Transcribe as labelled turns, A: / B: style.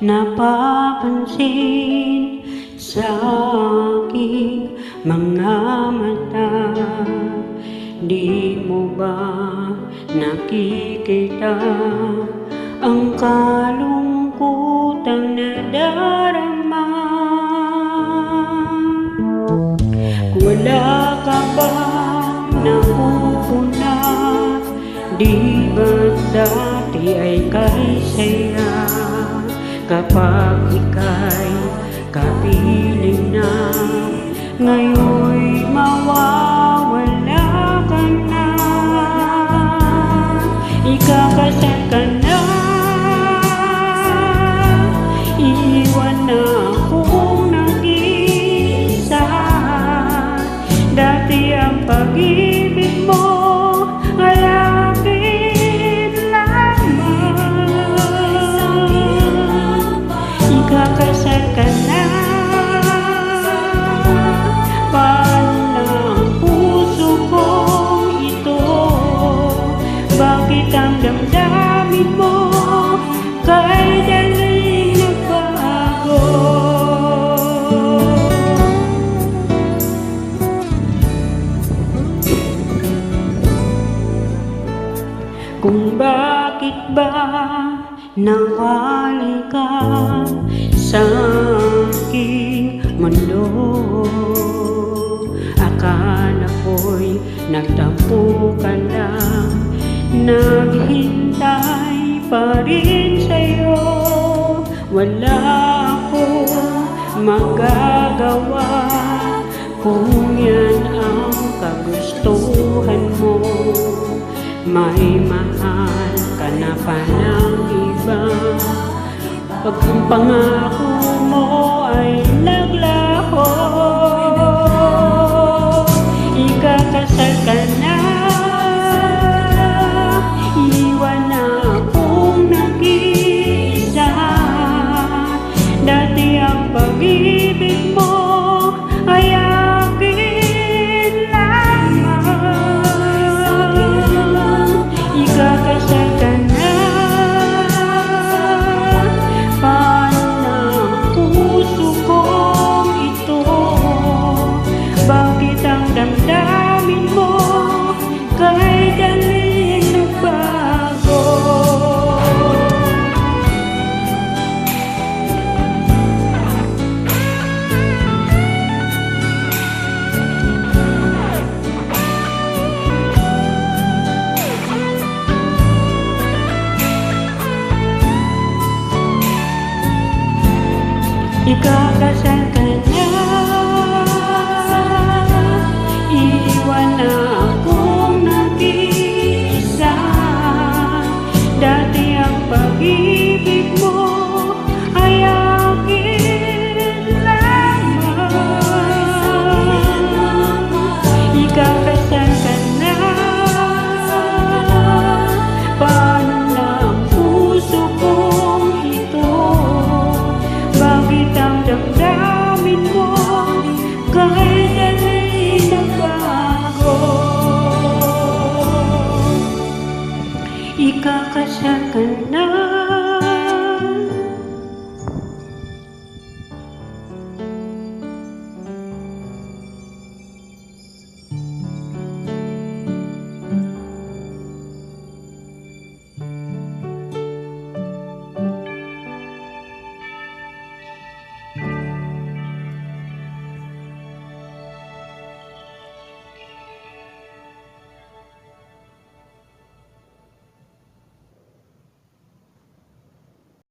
A: napapansin sa aking mga mata. Di mo ba nakikita ang kalungkutang nadarama? Wala ka bang napupuna? Di ba't dati ay kay saya kapag ika'y kapiling na? Ngayon'y mawawala ka na, ikakasal ka na, iiwan na akong nag-iisa. Dati ang pag-ibig mo ay akin lamang, ikakasal ka na. Bakit ang damdamin mo kay daling nagbago? Kung bakit ba nawali ka sa aking mundo? Akala ko'y nagtampo ka lang, naghintay pa rin sa'yo. Wala akong magagawa kung yan ang kagustuhan mo. May mahal ka na pa ng iba, pag ang pangako mo ay